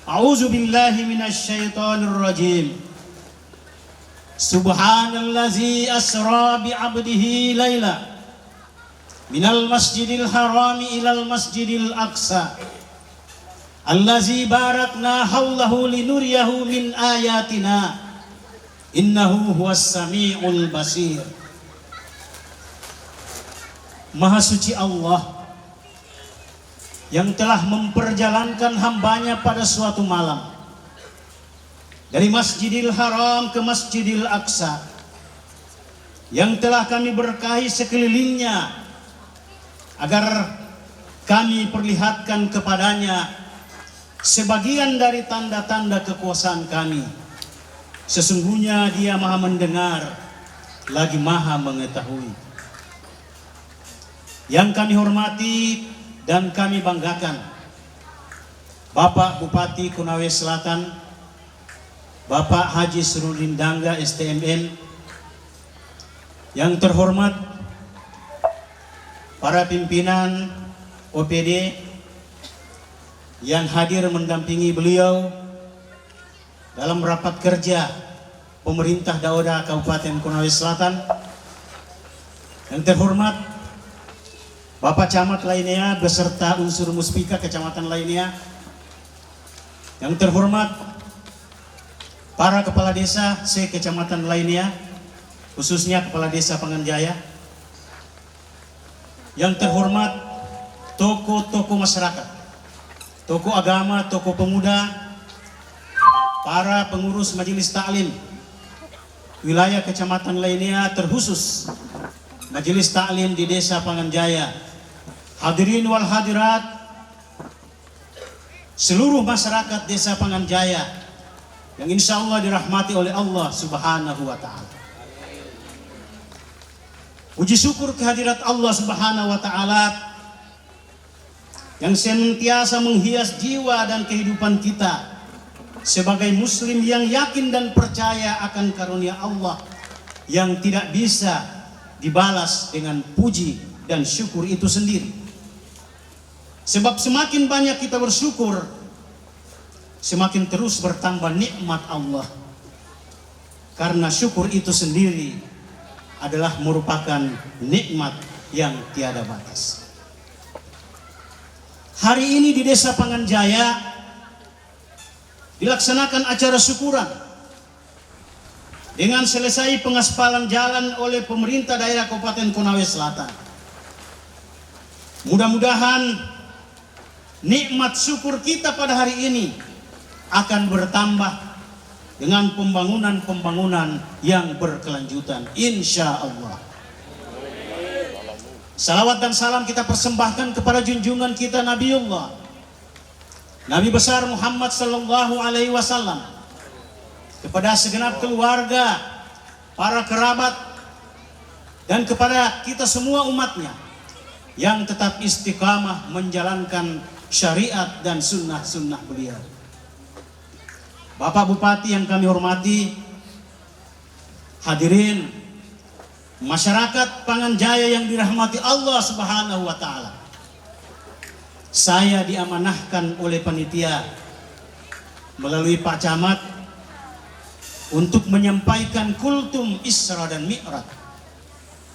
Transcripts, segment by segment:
A'udzu billahi minasyaitonir rajim. Subhanallazi asra bi 'abdihi laila minal masjidil harami ilal masjidil aqsa allazi barakna haulahu linuriyahu min ayatina innahu huwas samiul basir. Maha suci Allah yang telah memperjalankan hambanya pada suatu malam dari Masjidil Haram ke Masjidil Aqsa, yang telah kami berkahi sekelilingnya agar kami perlihatkan kepadanya sebagian dari tanda-tanda kekuasaan kami. Sesungguhnya Dia Maha mendengar lagi Maha mengetahui. Yang kami hormati dan kami banggakan Bapak Bupati Konawe Selatan, Bapak Haji Surudin Dangga STMN, yang terhormat para pimpinan OPD yang hadir mendampingi beliau dalam rapat kerja pemerintah daerah Kabupaten Konawe Selatan, yang terhormat Bapak Camat lainnya beserta unsur muspika kecamatan lainnya, yang terhormat para kepala desa se-kecamatan lainnya, khususnya Kepala Desa Panganjaya, yang terhormat tokoh-tokoh masyarakat, tokoh agama, tokoh pemuda, para pengurus majelis taklim wilayah kecamatan lainnya, terkhusus majelis taklim di Desa Panganjaya, hadirin wal hadirat, seluruh masyarakat Desa Panganjaya yang insya Allah dirahmati oleh Allah Subhanahu wa Ta'ala. Puji syukur kehadirat Allah Subhanahu wa Ta'ala yang senantiasa menghias jiwa dan kehidupan kita sebagai muslim yang yakin dan percaya akan karunia Allah yang tidak bisa dibalas dengan puji dan syukur itu sendiri. Sebab semakin banyak kita bersyukur, semakin terus bertambah nikmat Allah. Karena syukur itu sendiri adalah merupakan nikmat yang tiada batas. Hari ini di Desa Panganjaya dilaksanakan acara syukuran dengan selesai pengaspalan jalan oleh pemerintah daerah Kabupaten Konawe Selatan. Mudah-mudahan nikmat syukur kita pada hari ini akan bertambah dengan pembangunan-pembangunan yang berkelanjutan, insya Allah. Salawat dan salam kita persembahkan kepada junjungan kita Nabiullah, Nabi besar Muhammad sallallahu alaihi wasallam, kepada segenap keluarga, para kerabat, dan kepada kita semua umatnya yang tetap istiqamah menjalankan syariat dan sunnah-sunnah beliau. Bapak Bupati yang kami hormati, hadirin masyarakat Panganjaya yang dirahmati Allah Subhanahu wa Ta'ala, saya diamanahkan oleh panitia melalui Pak Camat untuk menyampaikan kultum Isra dan Mi'raj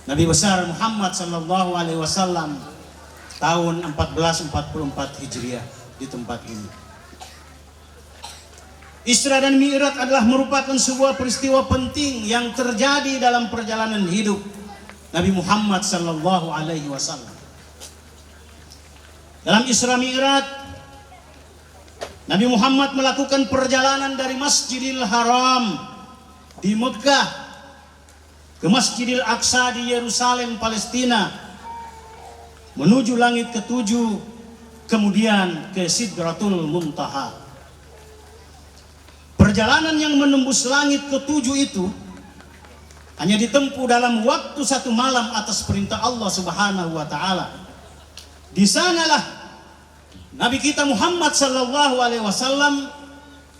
Nabi besar Muhammad sallallahu alaihi wasallam tahun 1444 Hijriah di tempat ini. Isra dan Mi'raj adalah merupakan sebuah peristiwa penting yang terjadi dalam perjalanan hidup Nabi Muhammad sallallahu alaihi wasallam. Dalam Isra Mi'raj, Nabi Muhammad melakukan perjalanan dari Masjidil Haram di Mekah ke Masjidil Aqsa di Yerusalem, Palestina, menuju langit ketujuh, kemudian ke Sidratul Muntaha. Perjalanan yang menembus langit ketujuh itu hanya ditempuh dalam waktu 1 malam atas perintah Allah Subhanahu wa Ta'ala. Di sanalah Nabi kita Muhammad sallallahu alaihi wasallam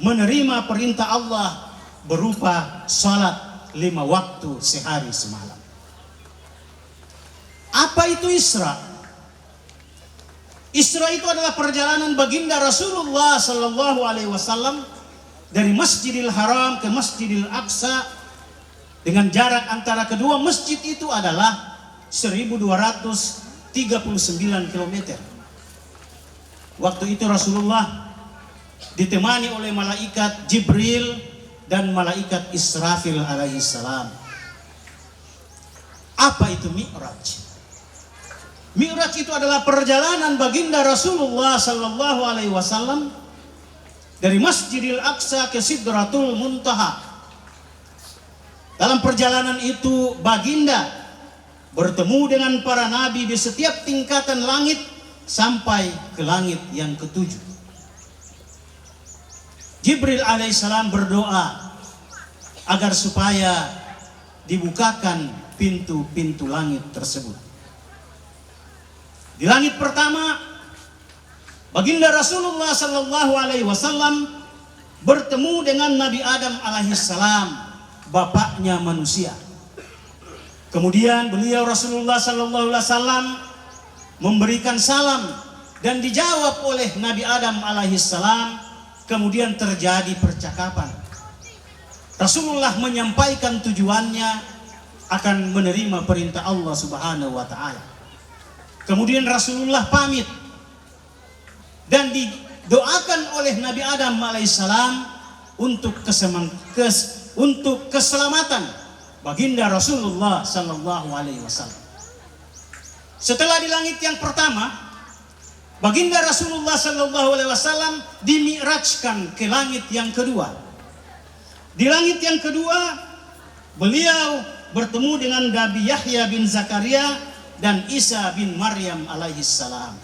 menerima perintah Allah berupa salat 5 waktu sehari semalam. Apa itu Isra? Isra itu adalah perjalanan baginda Rasulullah sallallahu alaihi wasallam dari Masjidil Haram ke Masjidil Aqsa, dengan jarak antara kedua masjid itu adalah 1239 km. Waktu itu Rasulullah ditemani oleh malaikat Jibril dan malaikat Israfil alaihi salam. Apa itu Mi'raj? Mi'raj itu adalah perjalanan baginda Rasulullah sallallahu alaihi wasallam dari Masjidil Aqsa ke Sidratul Muntaha. Dalam perjalanan itu baginda bertemu dengan para nabi di setiap tingkatan langit sampai ke langit yang ketujuh. Jibril alaihissalam berdoa agar supaya dibukakan pintu-pintu langit tersebut. Di langit pertama, baginda Rasulullah sallallahu alaihi wasallam bertemu dengan Nabi Adam alaihissalam, bapaknya manusia. Kemudian beliau Rasulullah sallallahu alaihi wasallam memberikan salam dan dijawab oleh Nabi Adam alaihissalam. Kemudian terjadi percakapan. Rasulullah menyampaikan tujuannya akan menerima perintah Allah Subhanahu wa taala. Kemudian Rasulullah pamit dan didoakan oleh Nabi Adam alaihissalam untuk keselamatan baginda Rasulullah sallallahu alaihi wasallam. Setelah di langit yang pertama, baginda Rasulullah sallallahu alaihi wasallam dimi'rajkan ke langit yang kedua. Di langit yang kedua, beliau bertemu dengan Nabi Yahya bin Zakaria dan Isa bin Maryam alaihissalam.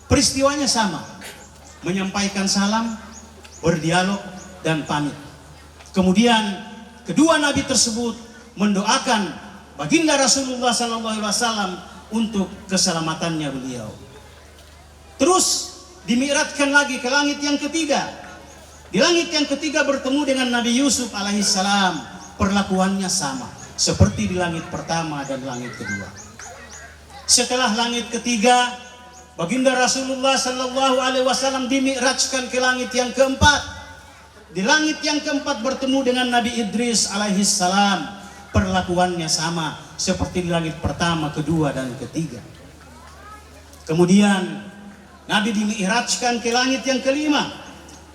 Peristiwanya sama, menyampaikan salam, berdialog dan pamit. Kemudian kedua nabi tersebut mendoakan baginda Rasulullah SAW untuk keselamatannya beliau. Terus dimi'rajkan lagi ke langit yang ketiga. Di langit yang ketiga bertemu dengan Nabi Yusuf alaihissalam. Perlakuannya sama seperti di langit pertama dan langit kedua. Setelah langit ketiga, baginda Rasulullah sallallahu alaihi wasallam dimi'rajkan ke langit yang keempat. Di langit yang keempat bertemu dengan Nabi Idris alaihissalam. Perlakuannya sama seperti di langit pertama, kedua dan ketiga. Kemudian Nabi dimi'rajkan ke langit yang kelima.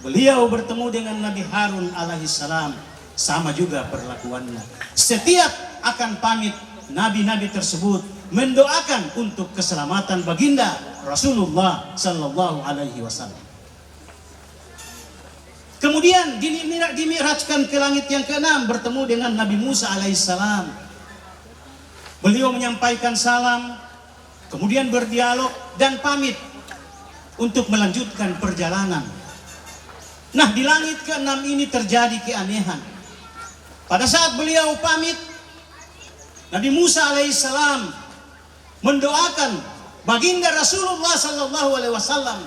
Beliau bertemu dengan Nabi Harun alaihissalam. Sama juga perlakuannya. Setiap akan pamit, nabi-nabi tersebut mendoakan untuk keselamatan baginda Rasulullah sallallahu alaihi wasallam. Kemudian dimi'rajkan ke langit yang keenam, bertemu dengan Nabi Musa alaihissalam. Beliau menyampaikan salam, kemudian berdialog dan pamit untuk melanjutkan perjalanan. Nah, di langit keenam ini terjadi keanehan. Pada saat beliau pamit, Nabi Musa alaihissalam mendoakan baginda Rasulullah sallallahu alaihi wasallam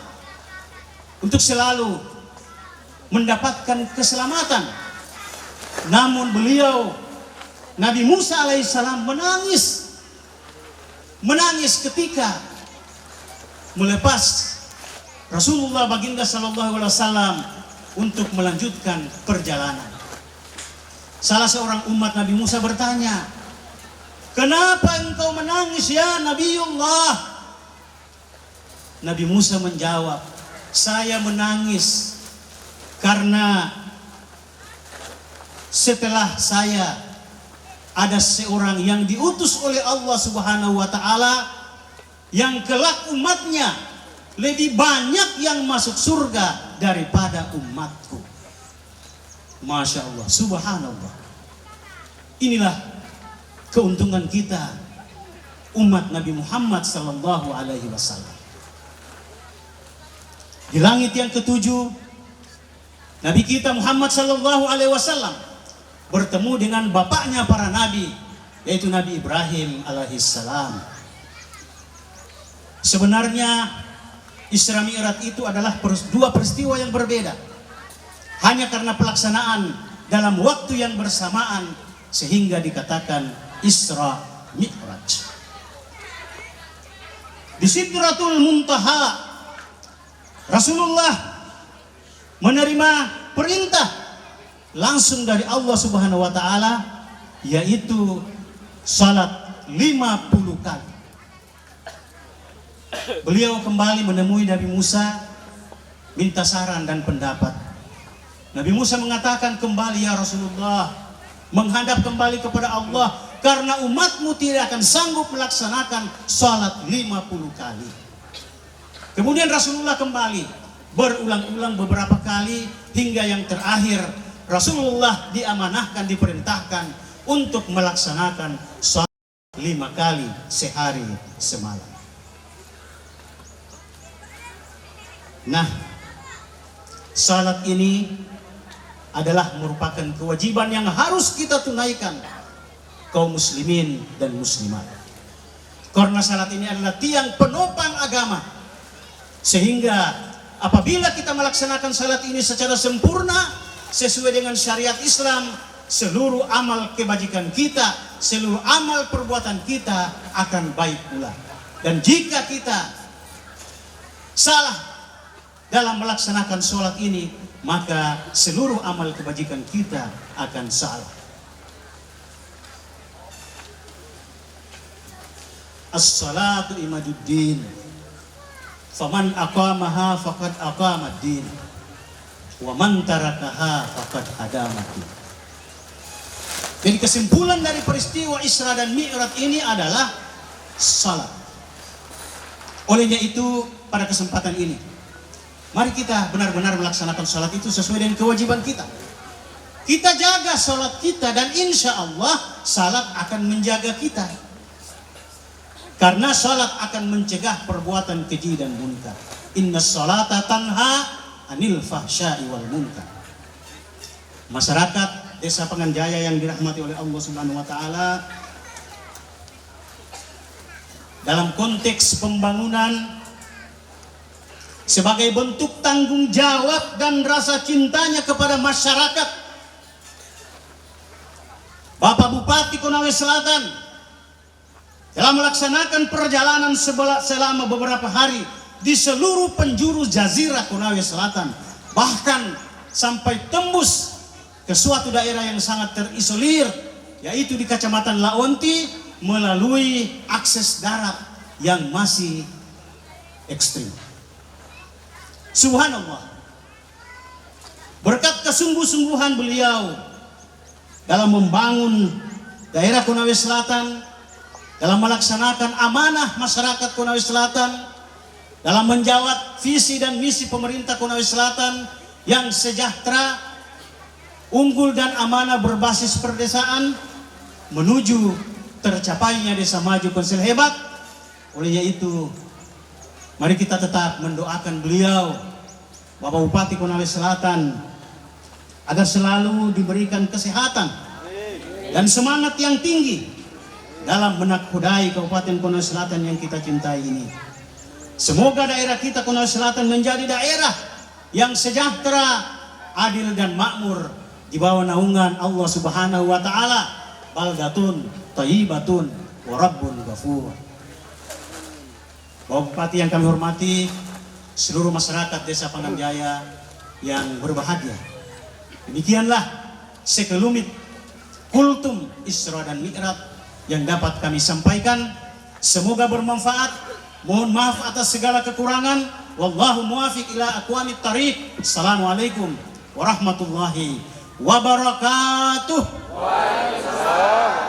untuk selalu mendapatkan keselamatan. Namun beliau, Nabi Musa alaihissalam menangis ketika melepas Rasulullah baginda sallallahu alaihi wasallam untuk melanjutkan perjalanan. Salah seorang umat Nabi Musa bertanya, "Kenapa engkau menangis ya Nabiullah?" Nabi Musa menjawab, "Saya menangis karena setelah saya ada seorang yang diutus oleh Allah Subhanahu wa taala yang kelak umatnya lebih banyak yang masuk surga daripada umatku." Masya Allah, subhanallah. Inilah keuntungan kita umat Nabi Muhammad sallallahu alaihi wasallam. Di langit yang ketujuh, Nabi kita Muhammad sallallahu alaihi wasallam bertemu dengan bapaknya para nabi, yaitu Nabi Ibrahim alaihissalam. Sebenarnya Isra Mi'raj itu adalah dua peristiwa yang berbeda. Hanya karena pelaksanaan dalam waktu yang bersamaan sehingga dikatakan Isra Mi'raj. Di Sidratul Muntaha Rasulullah menerima perintah langsung dari Allah Subhanahu wa taala, yaitu salat 50 kali. Beliau kembali menemui Nabi Musa, minta saran dan pendapat. Nabi Musa mengatakan, kembali ya Rasulullah, menghadap kembali kepada Allah, karena umatmu tidak akan sanggup melaksanakan salat 50 kali. Kemudian Rasulullah kembali berulang-ulang beberapa kali, hingga yang terakhir Rasulullah diamanahkan, diperintahkan untuk melaksanakan salat 5 kali sehari semalam. Nah, salat ini adalah merupakan kewajiban yang harus kita tunaikan kaum muslimin dan muslimat. Karena salat ini adalah tiang penopang agama. Sehingga apabila kita melaksanakan salat ini secara sempurna sesuai dengan syariat Islam, seluruh amal kebajikan kita, seluruh amal perbuatan kita akan baik pula. Dan jika kita salah dalam melaksanakan sholat ini, maka seluruh amal kebajikan kita akan salah. As-salatu imaduddin, faman aqamaha faqad aqamad-din, wa man tarakaha faqad hadamad-din. Jadi kesimpulan dari peristiwa Isra dan Mi'raj ini adalah salat. Olehnya itu, pada kesempatan ini mari kita benar-benar melaksanakan salat itu sesuai dengan kewajiban kita. Kita jaga salat kita, dan insya Allah salat akan menjaga kita. Karena salat akan mencegah perbuatan keji dan munkar. Inna salata tanha anil fahsya'i wal munkar. Masyarakat Desa Panganjaya yang dirahmati oleh Allah Subhanahu wa taala, dalam konteks pembangunan sebagai bentuk tanggung jawab dan rasa cintanya kepada masyarakat, Bapak Bupati Konawe Selatan telah melaksanakan perjalanan selama beberapa hari di seluruh penjuru Jazirah Konawe Selatan, bahkan sampai tembus ke suatu daerah yang sangat terisolir, yaitu di Kecamatan Laonti, melalui akses darat yang masih ekstrim. Subhanallah, berkat kesungguh-sungguhan beliau dalam membangun daerah Konawe Selatan, dalam melaksanakan amanah masyarakat Konawe Selatan, dalam menjawab visi dan misi pemerintah Konawe Selatan yang sejahtera, unggul dan amanah berbasis perdesaan, menuju tercapainya desa maju konsel hebat. Olehnya itu, mari kita tetap mendoakan beliau, Bapak Bupati Konawe Selatan, agar selalu diberikan kesehatan dan semangat yang tinggi dalam menakodai Kabupaten Konawe Selatan yang kita cintai ini. Semoga daerah kita Konawe Selatan menjadi daerah yang sejahtera, adil dan makmur di bawah naungan Allah Subhanahu wa taala. Baldatun thayyibatun wa rabbun ghafur. Bapak Bupati yang kami hormati, seluruh masyarakat Desa Panganjaya yang berbahagia, demikianlah sekelumit kultum Isra dan Mi'raj yang dapat kami sampaikan. Semoga bermanfaat. Mohon maaf atas segala kekurangan. Wallahu muwafiq ila aqwamit thariq. Assalamualaikum warahmatullahi wabarakatuh. Waalaikumsalam.